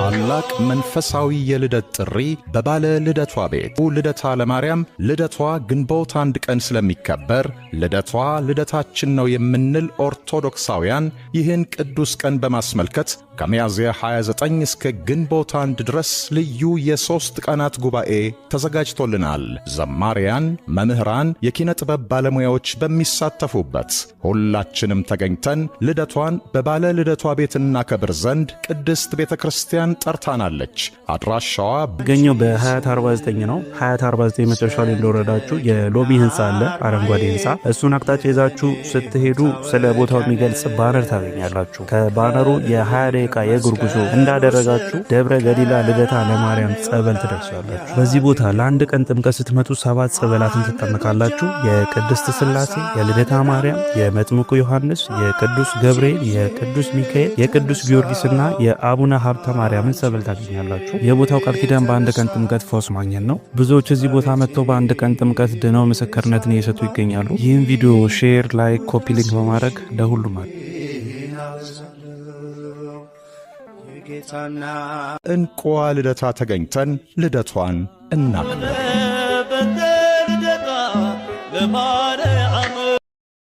ታላቅ መንፈሳዊ የልደት ጥሪ በባለ ልደቷ ቤት ልደታ ለማርያም ልደቷ ግንቦት 1 ቀን ስለሚከበር ልደታችን ነው የምንል ኦርቶዶክሳውያን ይህን ቅዱስ ቀን በማስመልከት ከሚያዝያ 29 እስከ ግንቦት 1 ድረስ ልዩ የ3 ቀናት ጉባኤ ተዘጋጅቶልናል። ዘማሪያን፣ መምህራን፣ የኪነ ጥበብ ባለሙያዎች በሚሳተፉበት ሁላችንም ተገኝተን ልደቷን በባለ ልደቷ ቤት እናከብር ዘንድ ቅድስት ቤተክርስቲያን ጠርታናለች። አድራሻዋ ገኘው በ2049 ነው። 2049 መጨረሻው ላይ እንደወረዳችሁ የሎቢ ህንፃ አለ፣ አረንጓዴ ህንፃ። እሱን አቅጣጫ ይዛችሁ ስትሄዱ ስለ ቦታው የሚገልጽ ባነር ታገኛላችሁ። ከባነሩ የ20 ደቂቃ የእግር ጉዞ እንዳደረጋችሁ ደብረ ገሊላ ልደታ ለማርያም ጸበል ትደርሳላችሁ። በዚህ ቦታ ለአንድ ቀን ጥምቀት ስትመጡ 7 ጸበላትን ትጠመቃላችሁ። የቅድስት ሥላሴ፣ የልደታ ማርያም፣ የመጥምቁ ዮሐንስ፣ የቅዱስ ገብርኤል፣ የቅዱስ ሚካኤል፣ የቅዱስ ጊዮርጊስና የአቡነ ሀብተ ማርያምን ጸበል ታገኛላችሁ። የቦታው ቃል ኪዳን በአንድ ቀን ጥምቀት ፈውስ ማግኘት ነው። ብዙዎች እዚህ ቦታ መጥተው በአንድ ቀን ጥምቀት ድነው ምስክርነትን እየሰጡ ይገኛሉ። ይህን ቪዲዮ ሼር፣ ላይክ፣ ኮፒ ሊንክ በማድረግ ለሁሉም እንቋ ልደታ ተገኝተን ልደቷን እናክብር።